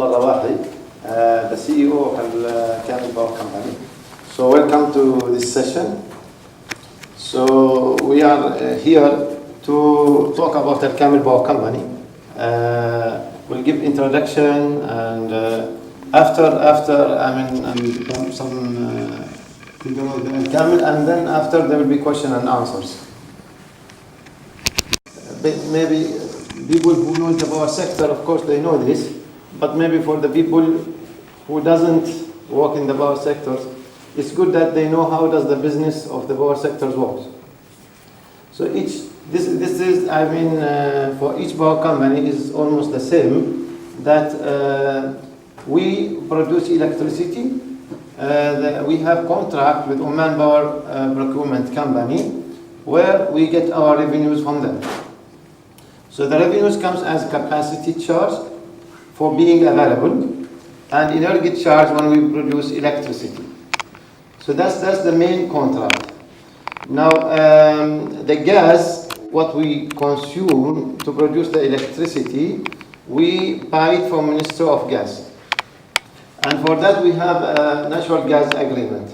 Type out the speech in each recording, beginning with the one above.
الرواحي, the CEO of Kamil Power company. So welcome to this session. So we are here to talk about the Kamil Power company. We'll give introduction and after some Kamil, and then after there will be question and answers. Maybe people who know the power sector, of course, they know this, but maybe for the people who doesn't work in the power sector, it's good that they know how does the business of the power sector works. So this is for each power company is almost the same, that we produce electricity. We have contract with Oman Power Procurement Company, where we get our revenues from them. So the revenues comes as capacity charge for being available, and energy charge when we produce electricity. So that's the main contract. Now the gas, what we consume to produce the electricity, we buy it from Ministry of Gas. And for that we have a natural gas agreement.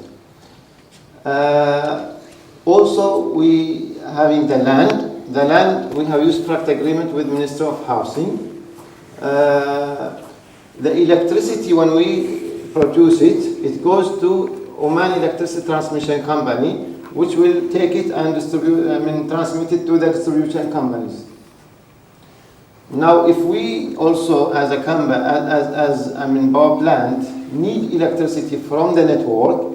Also we having the land. The land we have used contract agreement with Minister of Housing. The electricity when we produce it, it goes to Oman Electricity Transmission Company, which will take it and transmit it to the distribution companies. Now, if we also, as a company, power plant, need electricity from the network,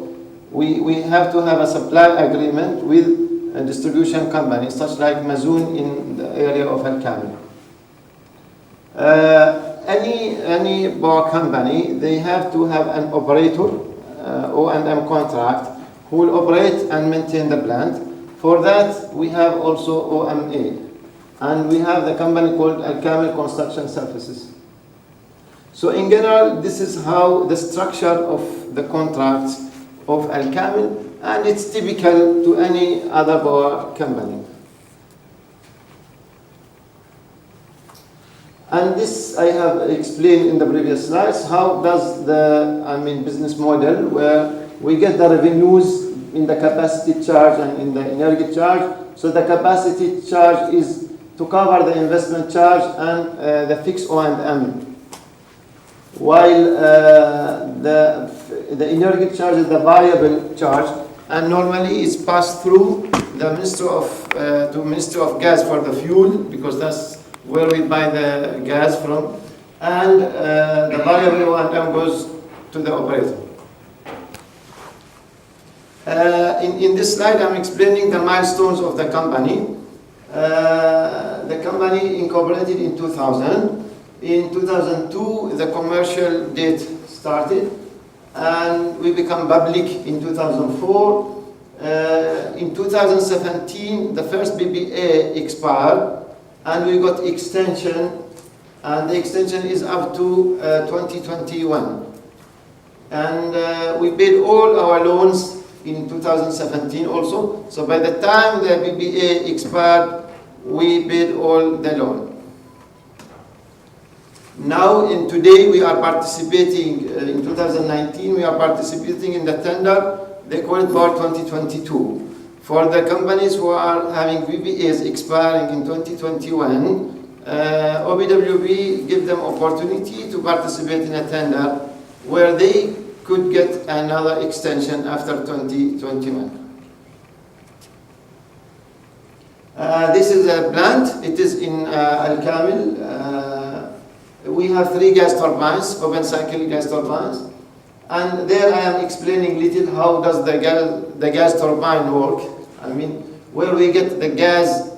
we have to have a supply agreement with a distribution company, such like Mazoon in the area of Al-Kamil. Any power company, they have to have an operator, O&M contract, who will operate and maintain the plant. For that, we have also OMA. And we have the company called Al-Kamil Construction Services. So in general, this is how the structure of the contracts of Al-Kamil, and it's typical to any other power company. And this I have explained in the previous slides. How does the business model, where we get the revenues in the capacity charge and in the energy charge. So the capacity charge is to cover the investment charge and the fixed O&M, while the energy charge is the variable charge, and normally it's passed through the Ministry of Gas for the fuel, because that's where we buy the gas from, and the variable O&M goes to the operator. In this slide, I'm explaining the milestones of the company. The company incorporated in 2000. In 2002, the commercial date started, and we become public in 2004. In 2017, the first BBA expired, and we got extension, and the extension is up to 2021. And we paid all our loans in 2017 also. So by the time the BBA expired, we paid all the loan. Now, today we are participating, in 2019, we are participating in the tender, they call it Power 2022. For the companies who are having BBAs expiring in 2021, OBWB give them opportunity to participate in a tender where they could get another extension after 2021. This is a plant. It is in Al-Kamil. We have 3 gas turbines, open cycle gas turbines. And there I am explaining little how does the gas turbine work. Where we get the gas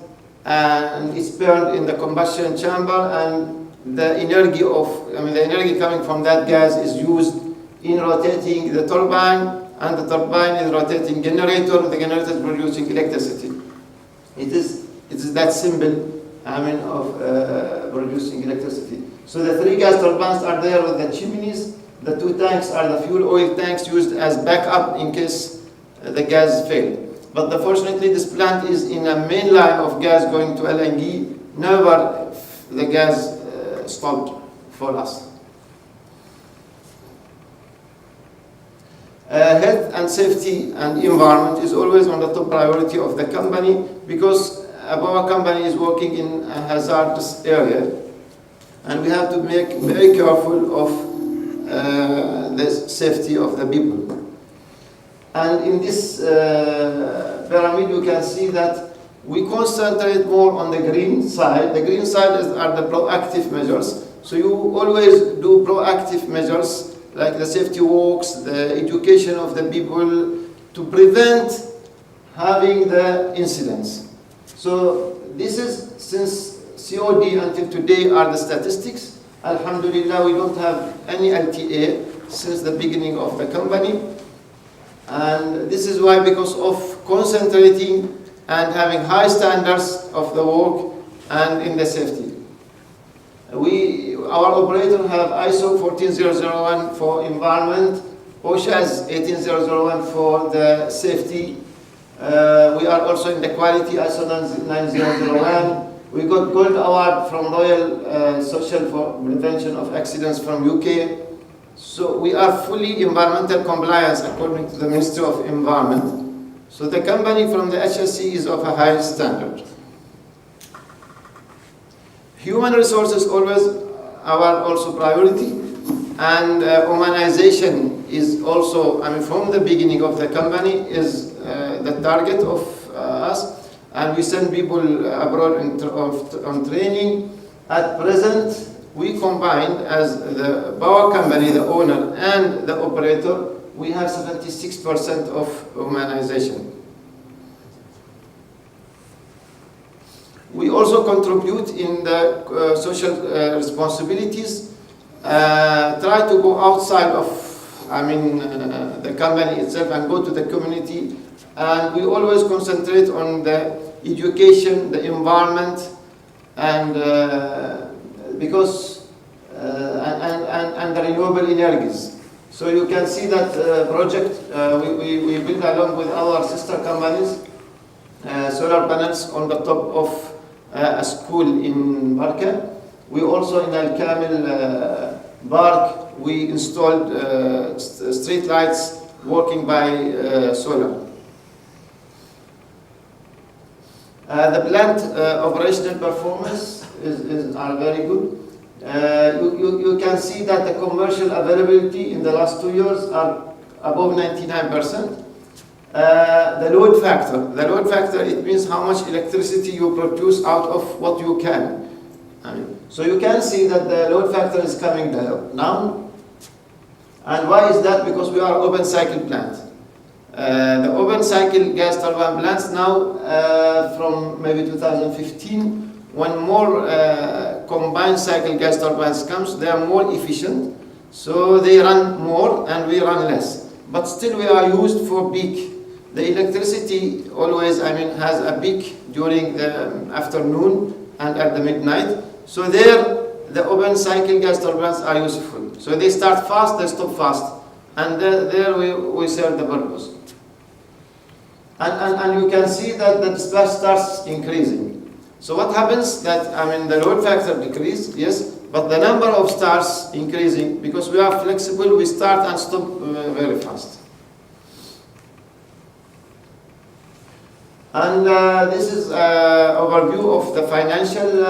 and it's burned in the combustion chamber, and the energy the energy coming from that gas is used in rotating the turbine, and the turbine is rotating generator, the generator is producing electricity. It is that simple of producing electricity. So the 3 gas turbines are there with the chimneys. The 2 tanks are the fuel oil tanks used as backup in case the gas failed. But fortunately, this plant is in a main line of gas going to LNG. Never the gas stopped for us. Health and safety and environment is always on the top priority of the company, because our company is working in a hazardous area, and we have to make very careful of the safety of the people. And in this pyramid, you can see that we concentrate more on the green side. The green side are the proactive measures. So you always do proactive measures like the safety walks, the education of the people to prevent having the incidents. So this is, since COD until today are the statistics. Alhamdulillah, we don't have any LTA since the beginning of the company. And this is why, because of concentrating and having high standards of the work and in the safety. Our operator have ISO 14001 for environment, OSHA's 18001 for the safety. We are also in the quality ISO 9001. We got gold award from Royal Social for Prevention of Accidents from UK. So we are fully environmental compliance according to the Ministry of Environment. So the company from the HSE is of a high standard. Human resources always our also priority, and humanization is also, from the beginning of the company is the target of us, and we send people abroad on training. At present, we combined as the power company, the owner and the operator, we have 76% of humanization. We also contribute in the social responsibilities, try to go outside of the company itself and go to the community, and we always concentrate on the education, the environment, and because and the renewable energies. So you can see that project we built along with our sister companies, solar panels on the top of a school in Barca. We also in Al-Kamil Park, we installed street lights working by solar. The plant operational performance are very good. You can see that the commercial availability in the last 2 years are above 99%. The load factor, it means how much electricity you produce out of what you can. So you can see that the load factor is coming down now. And why is that? Because we are open cycle plant. The open cycle gas turbine plants now, from maybe 2015, when more combined cycle gas turbines comes, they are more efficient. So they run more and we run less. But still we are used for peak. The electricity always, has a peak during the afternoon and at the midnight. So there, the open cycle gas turbines are useful. So they start fast, they stop fast. And there we serve the purpose. And you can see that the dispatch starts increasing. So what happens that, the load factor decrease, yes, but the number of stars increasing because we are flexible, we start and stop very fast. And this is an overview of the financial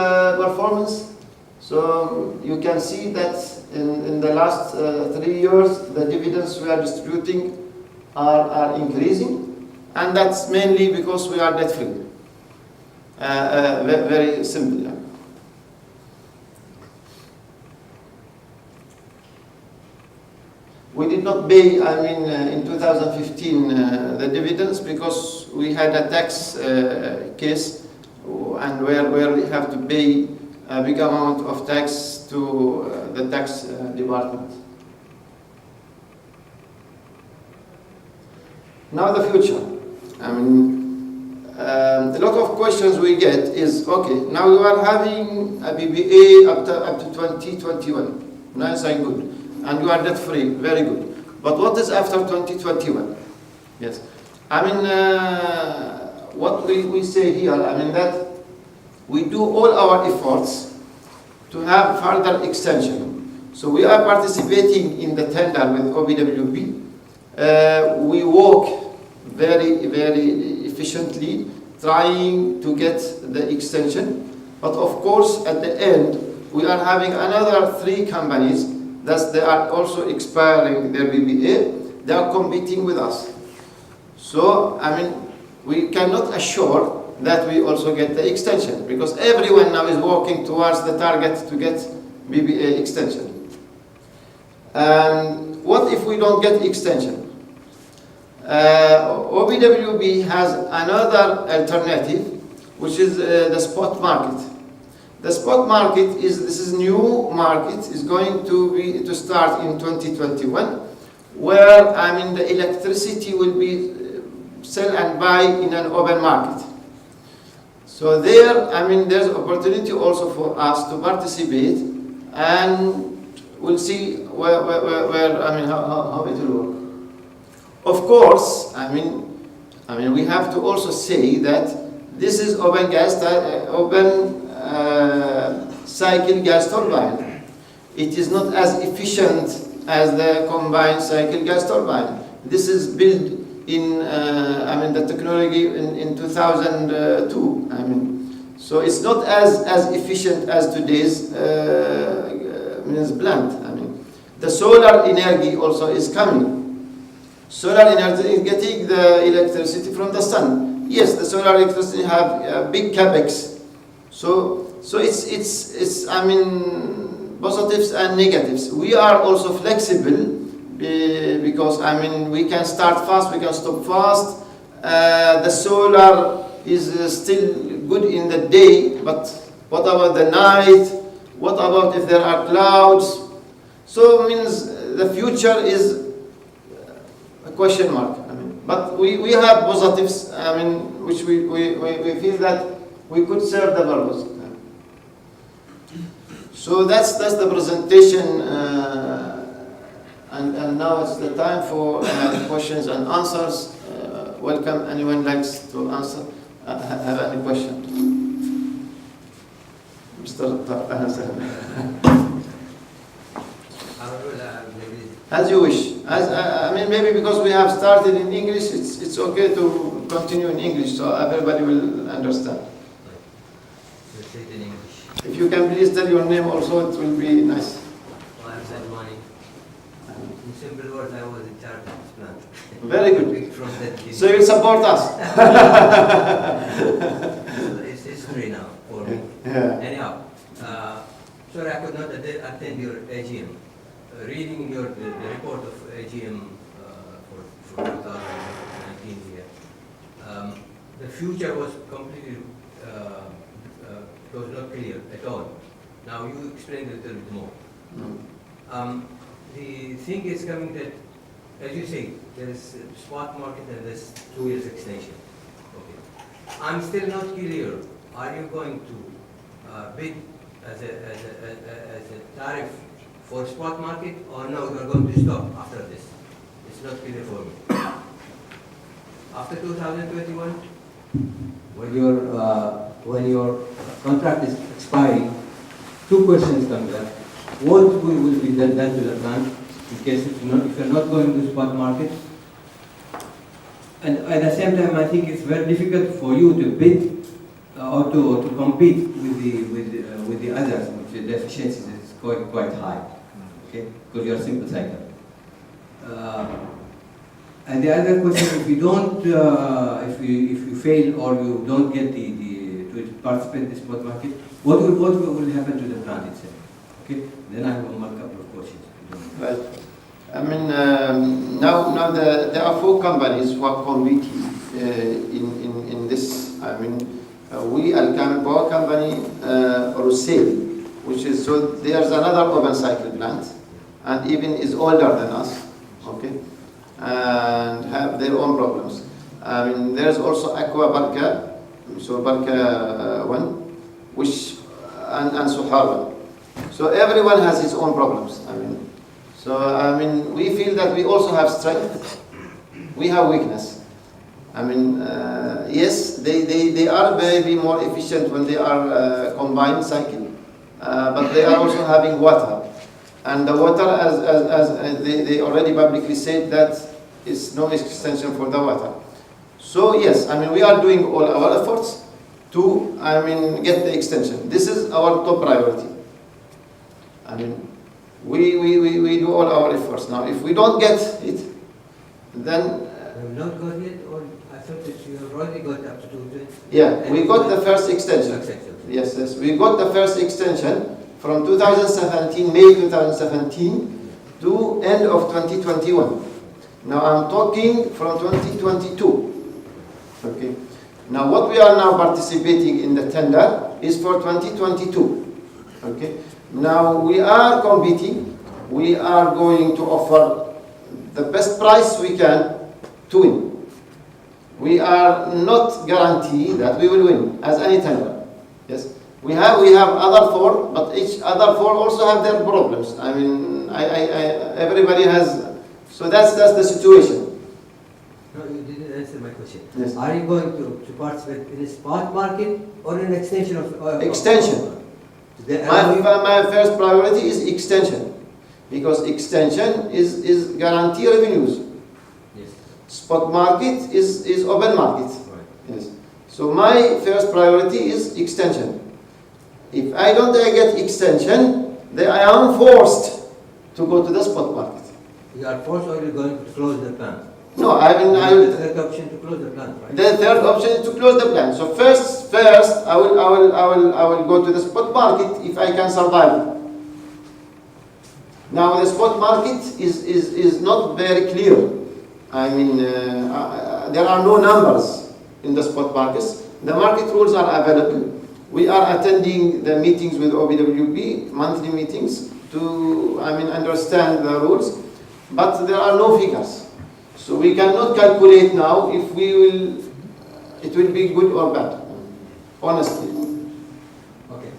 performance. So you can see that in the last 3 years, the dividends we are distributing are increasing, and that's mainly because we are debt free. Very simple. Yeah. We did not pay, in 2015 the dividends because we had a tax case, and where we have to pay a big amount of tax to the tax department. Now the future. A lot of questions we get is, okay, now you are having a BBA up to 2021. Nice and good. And you are debt free, very good. But what is after 2021? Yes. What we say here, that we do all our efforts to have further extension. So we are participating in the tender with OBWP we work very, very efficiently trying to get the extension. But of course, at the end, we are having another 3 companies that they are also expiring their BBA. They are competing with us. So, I mean, we cannot assure that we also get the extension because everyone now is working towards the target to get BBA extension. And what if we don't get extension? OBWB has another alternative, which is the spot market. The spot market this is new market, is going to start in 2021, where I mean the electricity will be sell and buy in an open market. So there, I mean, there's opportunity also for us to participate, and we'll see where I mean how it will work. Of course, I mean we have to also say that this is open cycle gas turbine. It is not as efficient as the combined cycle gas turbine. This is built in I mean the technology in 2002. I mean, so it's not as efficient as today's plant. I mean, the solar energy also is coming. Solar energy is getting the electricity from the sun. Yes, the solar electricity have big capex. So it's I mean positives and negatives. We are also flexible because I mean we can start fast, we can stop fast. The solar is still good in the day, but what about the night? What about if there are clouds? So means the future is a question mark. I mean, but we have positives. I mean, which we feel that we could serve the purpose. So that's the presentation, and now it's the time for questions and answers. Welcome, anyone likes to answer, have any question? Mr. As you wish. I mean, maybe because we have started in English, it's okay to continue in English, so everybody will understand. If you can please tell your name also, it will be nice. Well, I'm Salmani. In simple words, I was in charge of this plant. Very good. So you support us. It's history now for me. Yeah. Anyhow, sorry I could not attend your AGM. Reading the report of AGM for 2019 here, the future was completely was not clear at all. Now you explained a little bit more. The thing is coming that, as you say, there is a spot market and there's 2 years extension. Okay. I'm still not clear. Are you going to bid as a tariff for spot market, or no, you are going to stop after this? It's not clear for me. After 2021, when your contract is expiring, 2 questions come there. What will be done to the plant in case if you're not going to spot market? And at the same time, I think it's very difficult for you to bid or to compete with the others, which the efficiency is quite high. Okay, because you're a simple cycle. And the other question: if you don't, if you fail or you don't get to participate in the spot market, what will happen to the plant itself? Okay, then I have a couple of questions. Well, I mean, now there are 4 companies who are competing in this. I mean, we Kamil Power company or sale, which is so there's another open cycle plant, and even is older than us. Okay. And have their own problems. I mean, there's also Aqua Barca, so Barca 1, which and Suhar 1. So everyone has his own problems. I mean, so I mean, we feel that we also have strength, we have weakness. I mean, yes, they are maybe more efficient when they are combined cycle, but they are also having water, and the water, as they already publicly said that is no extension for the water. So yes, I mean, we are doing all our efforts to, I mean, get the extension. This is our top priority. I mean, we do all our efforts. Now, if we don't get it, then... You have not got it, or I thought that you have already got up to 220? Yeah, we got the first extension. Yes, yes, we got the first extension from 2017, May 2017 to end of 2021. Now I'm talking from 2022. Okay. Now what we are now participating in the tender is for 2022. Okay. Now we are competing. We are going to offer the best price we can to win. We are not guaranteed that we will win as any tender. Yes. We have other four, but each other four also have their problems. I mean, everybody has. So that's the situation. No, you didn't answer my question. Yes. Are you going to participate in a spot market or an extension of... Extension. My first priority is extension, because extension is guarantee revenues. Yes. Spot market is open market. Right. Yes. So my first priority is extension. If I don't get extension, then I am forced to go to the spot market. You are forced, or you're going to close the plant? No, I will. The third option to close the plant, right? The third option is to close the plant. So first, I will go to the spot market if I can survive. Now the spot market is not very clear. I mean, there are no numbers in the spot markets. The market rules are available. We are attending the meetings with OBWB, monthly meetings, to understand the rules, but there are no figures. So we cannot calculate now if it will be good or bad, honestly. Okay.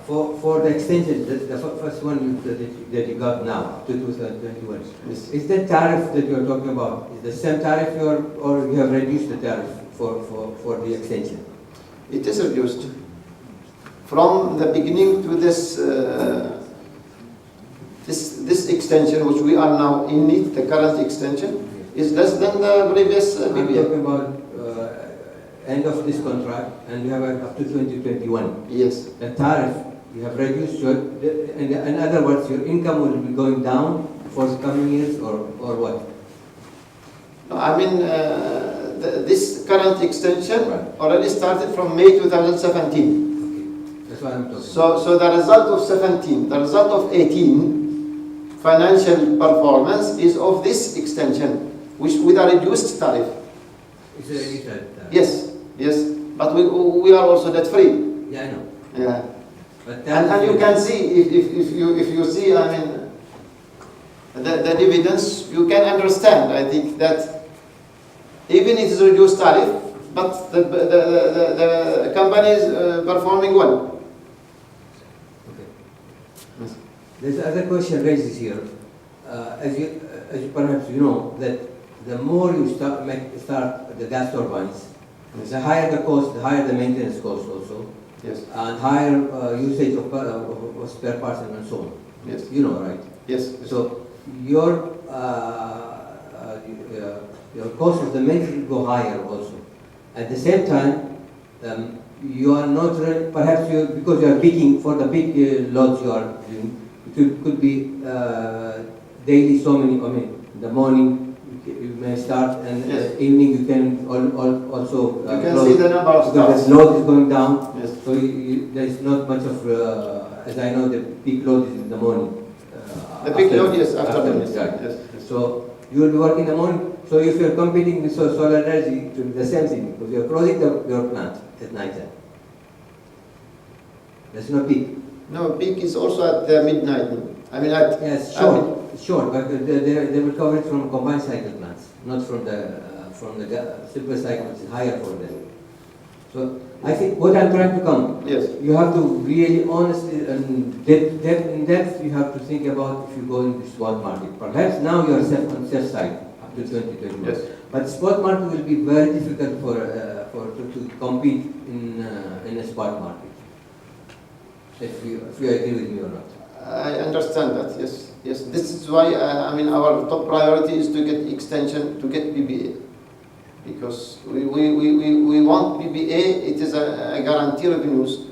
For the extension, the first one that you got now, to 2021, Yes. is the tariff that you're talking about, is the same tariff or you have reduced the tariff for the extension? It is reduced. From the beginning to this extension, which we are now in it, the current extension, is less than the previous I'm BBA. talking about end of this contract, and you have up to 2021. Yes. The tariff, you have reduced your, in other words, your income will be going down for the coming years, or what? No, I mean, this current extension Right. already started from May 2017. That's what I'm talking about. So the result of 17, the result of 18 financial performance is of this extension, which with a reduced tariff. It's a reduced tariff. Yes, yes, but we are also debt free. Yeah, I know. Yeah, But and you can see if you see, I mean, the dividends, you can understand. I think that even it is a reduced tariff, but the company is performing well. There's another question raises here. As you perhaps you know, that the more you start the gas turbines, Yes. the higher the cost, the higher the maintenance cost also, Yes, and higher usage of spare parts and so on. yes, You know, right? yes. So your cost of the maintenance will go higher also. At the same time, you are not perhaps because you are peaking for the peak loads you are doing. It could be daily so many. I mean, in the morning you may start, and Yes. evening you can also. You can see the number of because starts. the load is going down. Yes. So there is not much of, as I know, the peak load is in the morning. The peak load, yes, afternoon. Yes, right. yes, yes. So you will be working in the morning. So if you are competing with solar energy, it will be the same thing, because you are closing your plant at night time. There's no peak. No, peak is also at midnight. I mean, at Yes, short, but they will cover it from combined cycle plants, not from the simple cycle, which is higher for them. So I think what I'm trying to come, yes, you have to really honestly and in depth, you have to think about if you go into spot market. Perhaps now you are on safe side up to 2021. yes. But spot market will be very difficult to compete in a spot market. If you agree with me or not. I understand that. Yes. yes. This is why I mean our top priority is to get extension, to get BBA, because we want BBA. It is a guarantee revenues.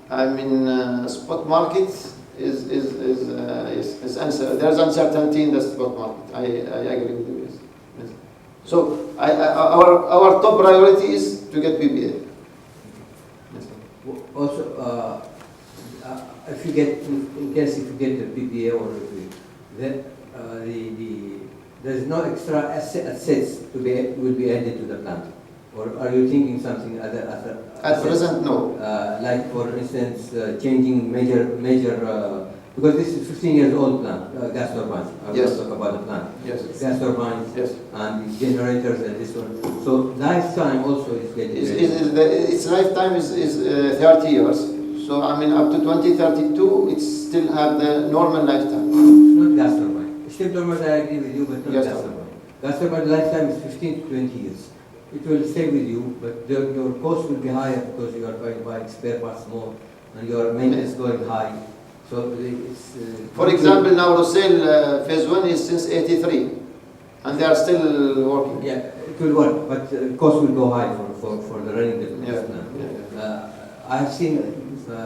I mean spot market is answer. There's uncertainty in the spot market. I agree with you. Yes. Yes. So our top priority is to get BBA. Yes. Also, if you get, in case if you get the PPA or then there's no extra assets will be added to the plant, or are you thinking something other At present, no. Like for instance, changing major because this is 15 years old plant, gas turbines. I will talk about the plant. Yes. Gas turbines. Yes. And the generators and this one. So lifetime also is getting. Its lifetime is 30 years. So I mean up to 2032, it still have the normal lifetime. Not gas turbine. Steam turbines, I agree with you, but not Yes, gas sir. turbine. Gas turbine lifetime is 15 to 20 years. It will stay with you, but your cost will be higher because you are going to buy spare parts more and your maintenance going high. So it's. For example, now Rosel phase 1 is since 83, and they are still working. Yeah, it will work, but cost will go high for the running the Yeah. plant. I have seen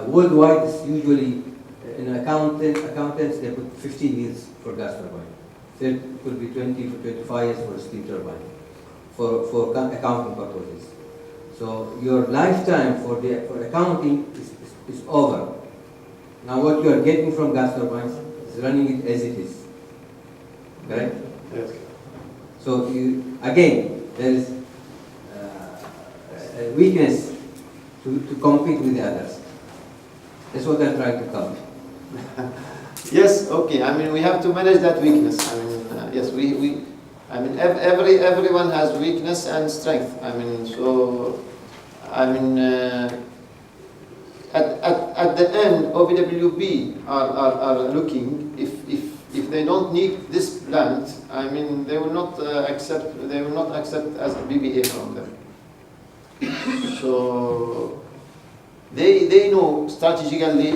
worldwide, usually in accountants they put 15 years for gas turbine. So it could be 20 to 25 years for a steam turbine for accounting purposes. So your lifetime for accounting is over. Now what you are getting from gas turbines is running it as it is. Correct? Yes. So again, there is a weakness to compete with the others. That's what I'm trying to cover. Yes. Okay. I mean, we have to manage that weakness. I mean, yes, I mean, everyone has weakness and strength. I mean, so I mean, at the end, OPWB are looking if they don't need this plant. I mean, they will not accept. They will not accept as a BBA from them. So they know strategically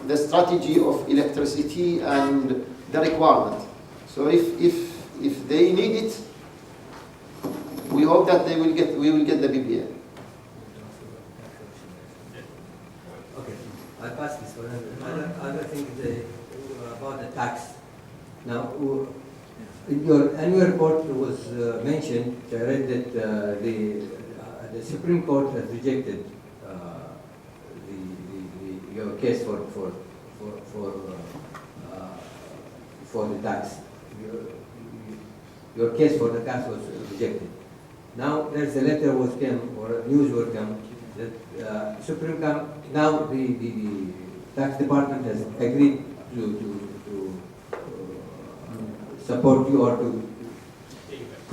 the strategy of electricity and the requirement. So if they need it, we hope that we will get the BBA. Okay, I'll pass this one. Other thing is about the tax. Now, in your annual report was mentioned. I read that the Supreme Court has rejected your case for the tax. Your case for the tax was rejected. Now there's a letter was came or a news will come that Supreme Court now the tax department has agreed to support you or to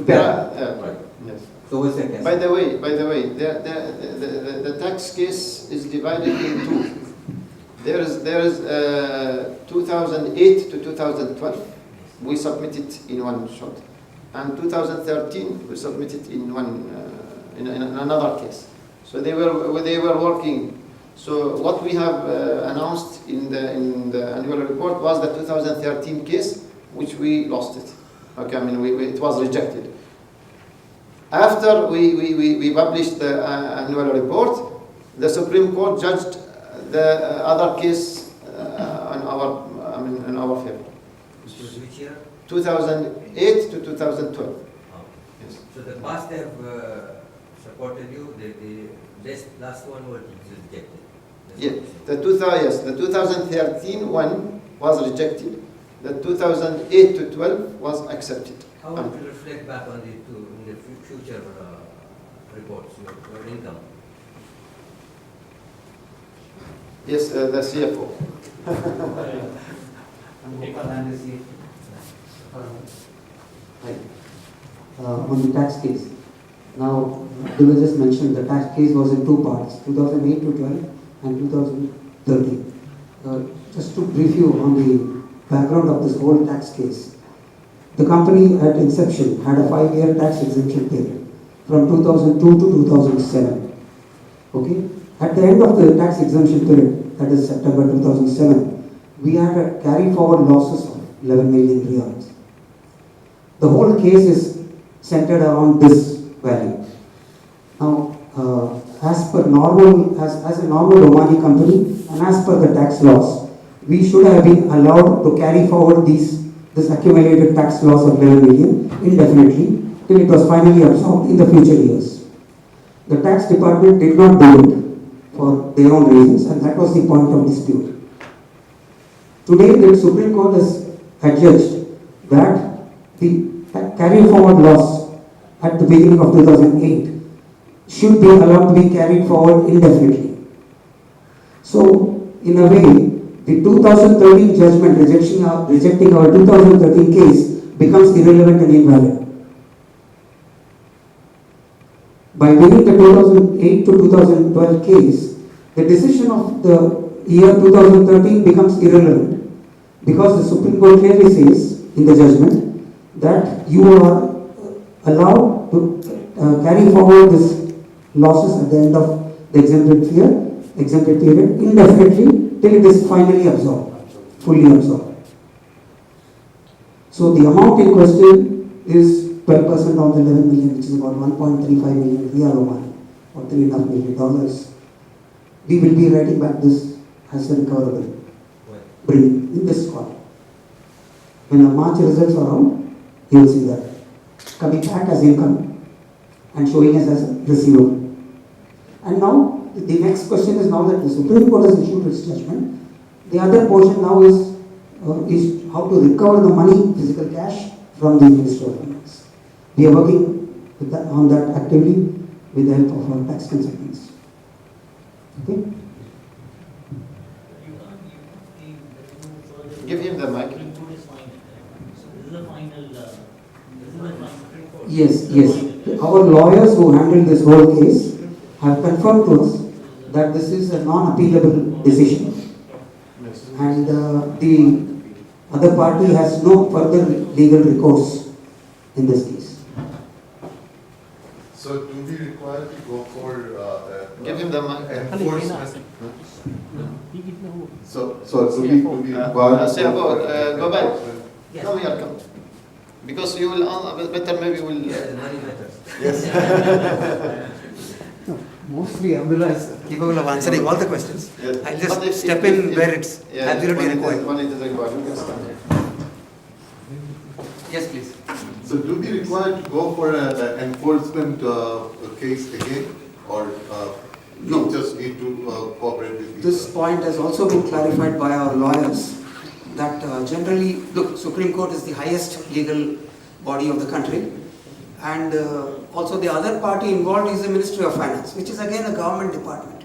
pay. Right. Yes. So what's the case? By the way, the tax case is divided in two. There is 2008 to 2012. We submitted in one shot, and 2013 we submitted in one in another case. So they were working. So what we have announced in the annual report was the 2013 case, which we lost it. Okay, I mean it was rejected. After we published the annual report, the Supreme Court judged the other case in our favor. Which year? 2008 to 2012. Oh. Yes. So the past they have supported you. The last one was rejected. That's Yeah. The 2013 one was rejected. The 2008 to 12 was accepted. How would you reflect back on in the future reports, your income? Yes, the CFO. On the tax case. Now, Abdullah just mentioned the tax case was in two parts, 2008 to 12 and 2013. Just to brief you on the background of this whole tax case. The company at inception had a 5-year tax exemption period from 2002 to 2007. Okay? At the end of the tax exemption period, that is September 2007, we had a carry forward losses of 11 million riyals. The whole case is centered around this value. Now, as a normal Omani company and as per the tax laws, we should have been allowed to carry forward this accumulated tax loss of 11 million indefinitely till it was finally absorbed in the future years. The tax department did not do it for their own reasons, and that was the point of dispute. Today, the Supreme Court has adjudged that the carry forward loss at the beginning of 2008 should be allowed to be carried forward indefinitely. So, in a way, the 2013 judgment rejecting our 2013 case becomes irrelevant and invalid. By winning the 2008 to 2012 case, the decision of the year 2013 becomes irrelevant because the Supreme Court clearly says in the judgment that you are allowed to carry forward this losses at the end of the exempted period indefinitely till it is finally absorbed, fully absorbed. So the amount in question is 12% of the 11 million, which is about 1.35 million riyal Oman, or $3.5 million. We will be writing back this as a recoverable bring in this quarter. When our March results are out, you will see that coming back as income and showing us as receivable. And now, the next question is, now that the Supreme Court has issued its judgment, the other portion now is how to recover the money, physical cash, from the Ministry of Finance. We are working on that actively with the help of our tax consultants. Okay? Give him the mic. Yes. Our lawyers who handled this whole case have confirmed to us that this is a non-appealable decision, and the other party has no further legal recourse in this case. So do we require to go for Give him the mic. enforcement? So do we require Say about, go back. enforcement? Come here, come. Because you will, better maybe will... Yes. Mostly Abdullah is capable of answering all the questions. Yes. I'll But just if- step if- in if- where it's yeah, absolutely required. When it is required, you can stand here. Yes, please. So do we require to go for an enforcement case again, or No. we just need to cooperate with This point has also been clarified by our lawyers that generally, look, Supreme Court is the highest legal body of the country, and also the other party involved is the Ministry of Finance, which is again a government department.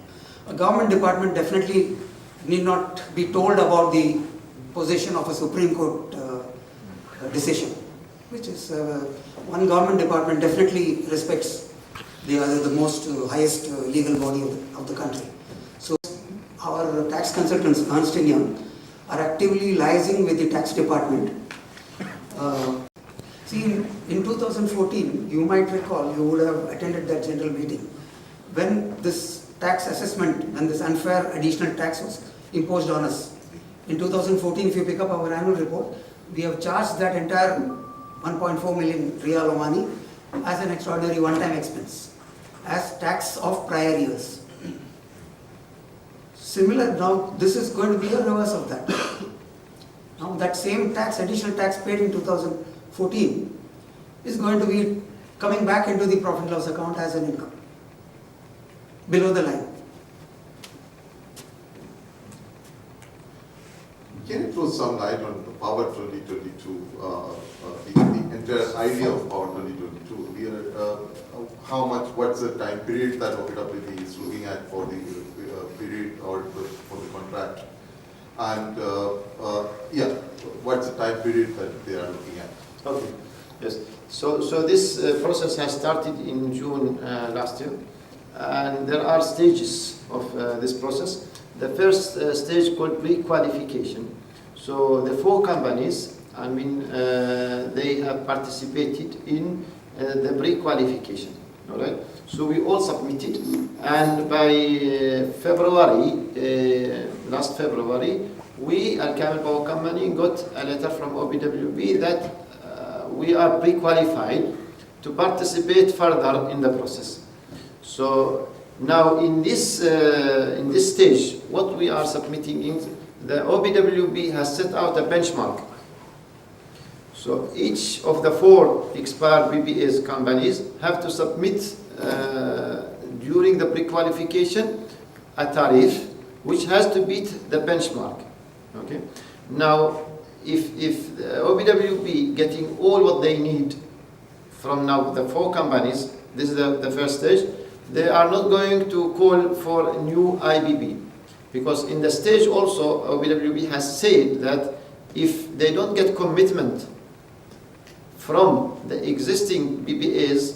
A government department definitely need not be told about the position of a Supreme Court decision, which is one government department definitely respects the most highest legal body of the country. So our tax consultants, Ernst & Young, are actively liaising with the tax department. See, in 2014, you might recall, you would have attended that general meeting, when this tax assessment and this unfair additional tax was imposed on us. In 2014, if you pick up our annual report, we have charged that entire 1.4 million riyal Omani as an extraordinary one-time expense, as tax of prior years. Similar, now this is going to be a reverse of that. Now that same tax, additional tax paid in 2014 is going to be coming back into the profit and loss account as an income, below the line. Can you throw some light on the Power 2022, the entire idea of Power 2022? We are, what's the time period that OPWD is looking at for the period or for the contract? And what's the time period that they are looking at? Okay, yes. So this process has started in June last year, and there are stages of this process. The first stage called pre-qualification. So the 4 companies, they have participated in the pre-qualification. All right. So we all submitted, and by February, last February, we, Kamil Power Company, got a letter from OBWB that we are pre-qualified to participate further in the process. So now in this stage, what we are submitting is the OBWB has set out a benchmark. So each of the 4 expired BPAs companies have to submit during the pre-qualification a tariff which has to beat the benchmark. Okay. Now, if the OBWB getting all what they need from now the 4 companies, this is the first stage, they are not going to call for a new IBB, because in the stage also OBWB has said that if they don't get commitment from the existing BPAs,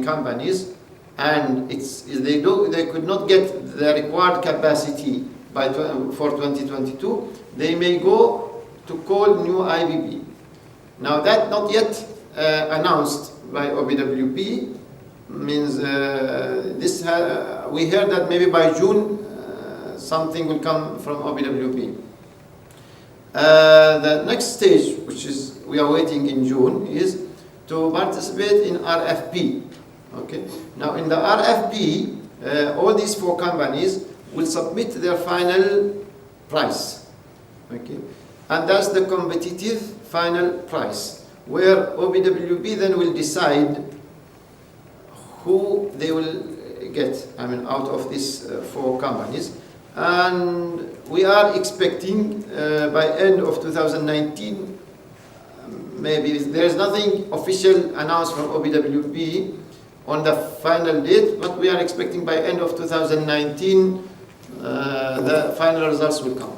companies, and they could not get the required capacity for 2022, they may go to call new IBB. Now that not yet announced by OBWB means we heard that maybe by June something will come from OBWB. The next stage, which is we are waiting in June, is to participate in RFP. Okay. Now in the RFP, all these 4 companies will submit their final price. Okay. And that's the competitive final price, where OBWB then will decide who they will get, out of these 4 companies. And we are expecting by end of 2019, maybe there is nothing official announced from OBWB on the final date, but we are expecting by end of 2019 the final results will come.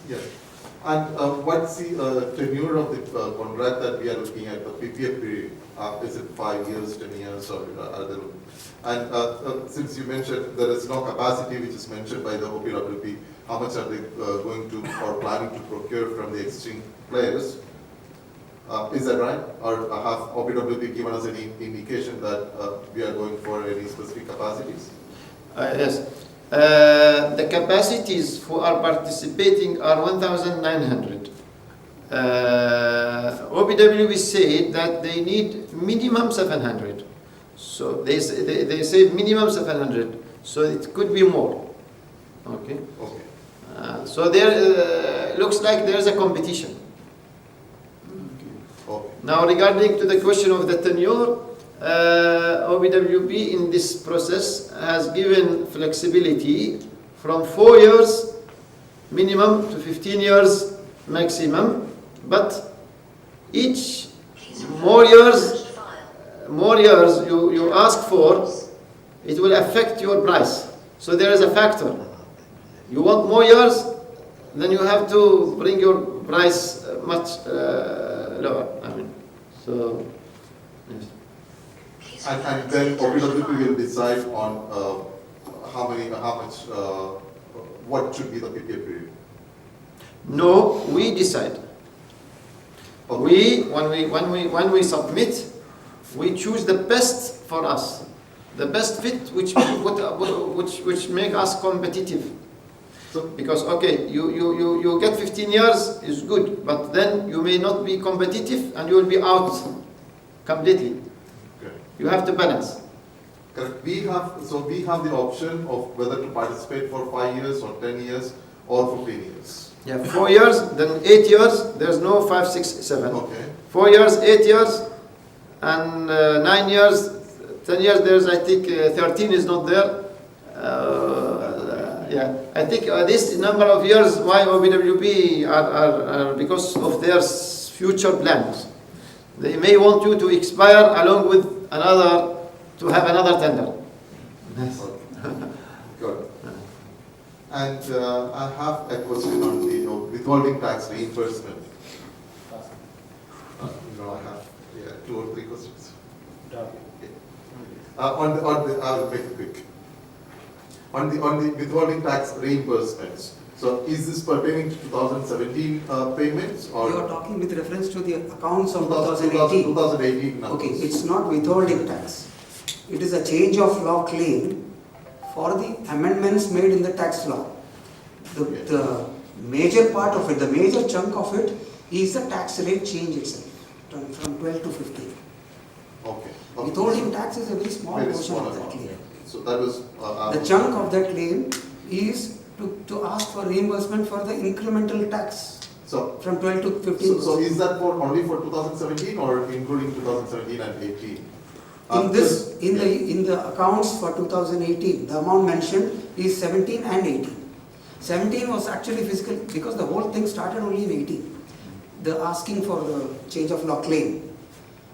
Yes. And what's the tenure of the contract that we are looking at, the PPA period? Is it 5 years, 10 years, or other? And since you mentioned there is no capacity which is mentioned by the OBWB, how much are they going to or planning to procure from the existing players? Is that right? Or have OBWB given us any indication that we are going for any specific capacities? Yes. The capacities who are participating are 1,900. OBWB said that they need minimum 700. So they say minimum 700. So it could be more. Okay. Okay. So there looks like there is a competition. Okay. Now regarding to the question of the tenure, OBWB in this process has given flexibility from 4 years minimum to 15 years maximum, but each more years you ask for, it will affect your price. So there is a factor. You want more years, then you have to bring your price much lower. So yes. And then OBWB will decide on what should be the PPA period. No, we decide. Okay. When we submit, we choose the best for us, the best fit which make us competitive. So, because okay, you get 15 years is good, but then you may not be competitive and you will be out completely. okay. You have to balance. Correct. We have the option of whether to participate for 5 years or 10 years or 15 years. Yeah, 4 years, then 8 years. There's no 5, 6, 7. Okay. 4 years, 8 years, and 9 years, 10 years. There's I think 13 is not there. Yeah, I think this number of years why OBWB are because of their future plans. They may want you to expire along with another to have another tender. Good. And I have a question on the withholding tax reimbursement. I have 2 or 3 questions. Okay. I'll make it quick. On the withholding tax reimbursements. So is this pertaining to 2017 payments or? You are talking with reference to the accounts of 2018. 2018 numbers. Okay, it's not withholding tax. It is a change of law claim for the amendments made in the tax law. The major part of it, the major chunk of it is the tax rate change itself, from 12 to 15. Okay. Withholding tax is a very small Very portion small of that amount. claim. So that was. The chunk of that claim is to ask for reimbursement for the incremental tax So, from 12 to 15. so is that for only for 2017 or including 2017 and 18? In the accounts for 2018, the amount mentioned is 17 and 18. 17 was actually fiscal because the whole thing started only in 18. The asking for the change of law claim.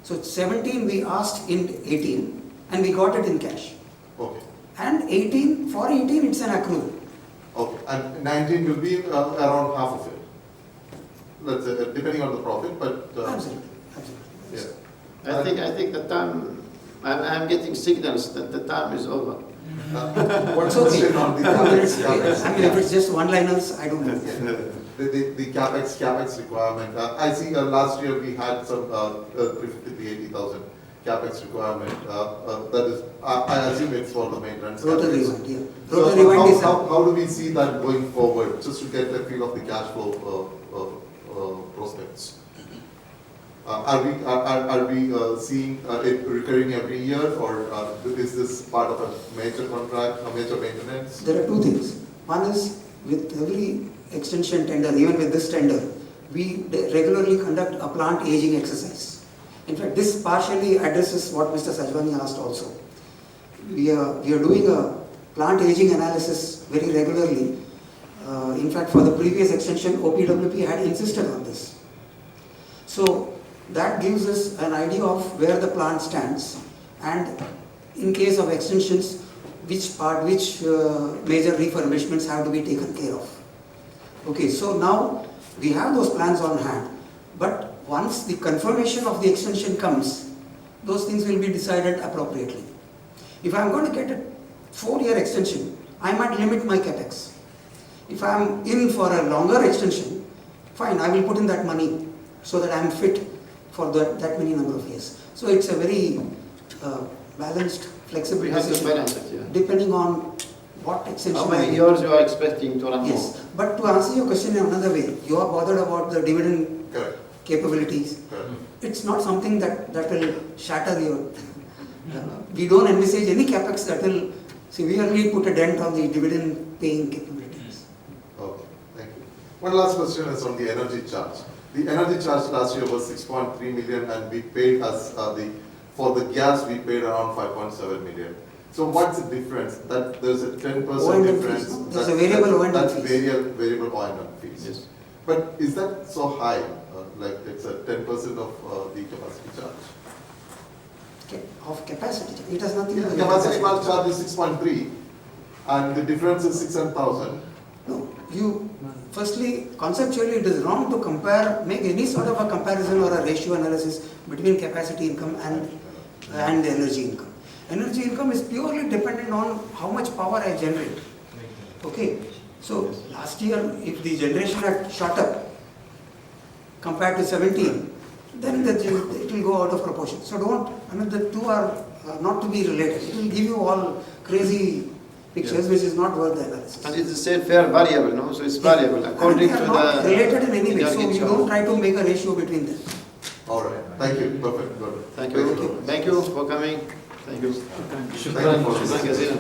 So 17 we asked in 18 and we got it in cash. Okay. And 18, for 18 it's an accrual. Okay. And 19 will be around half of it. Let's say, depending on the profit, but. Absolutely. Yeah. I think the time, I'm getting signals that the time is over. What's It's okay. the on the I mean, capex? if it's just one-liners, I don't know. The capex requirement. I see last year we had some 380,000 capex requirement. That is, I assume it's for the maintenance. Rotary CapEx. rewind, yeah. So Rotary rewind is how do we see that going forward? Just to get a feel of the cash flow prospects. Are we seeing it recurring every year, or is this part of a major contract, a major maintenance? There are two things. One is with every extension tender, even with this tender, we regularly conduct a plant aging exercise. In fact, this partially addresses what Mr. Sajwani asked also. We are doing a plant aging analysis very regularly. In fact, for the previous extension, OPWP had insisted on this. So that gives us an idea of where the plant stands, and in case of extensions, which major refurbishments have to be taken care of. Okay, so now we have those plans on hand, but once the confirmation of the extension comes, those things will be decided appropriately. If I am going to get a 4-year extension, I might limit my capex. If I am in for a longer extension, fine, I will put in that money so that I am fit for that many number of years. So it's a very balanced, flexible We have to decision, balance it, yeah. depending on what extension. How many years you are expecting to run more? Yes, but to answer your question in another way, you are bothered about the dividend Correct. capabilities. Correct. It's not something that will shatter your. We don't envisage any capex that will severely put a dent on the dividend paying capabilities. Okay, thank you. One last question is on the energy charge. The energy charge last year was 6.3 million, and we paid for the gas we paid around 5.7 million. So what's the difference? That there's a 10% O&M difference. fees, no? There's a variable O&M That's fees. variable O&M fees. Yes. But is that so high? Like it's a 10% of the capacity charge? Of capacity, it has nothing to Yeah, do the with capacity charge is 6.3, and the difference is 6,000. No, firstly, conceptually it is wrong to make any sort of a comparison or a ratio analysis between capacity income and the energy income. Energy income is purely dependent on how much power I generate. Okay, so last year if the generation had shot up compared to 17, then it will go out of proportion. So the two are not to be related. It will give you all crazy pictures, which is not worth the analysis. And it's the same fair variable, no? So it's variable according And to they are not the related in any way, so target you charge. don't try to make a ratio between them. All right, thank you, perfect, good. Thank you. Thank you for coming. Thank you. Thank you for شكرا جزيلا.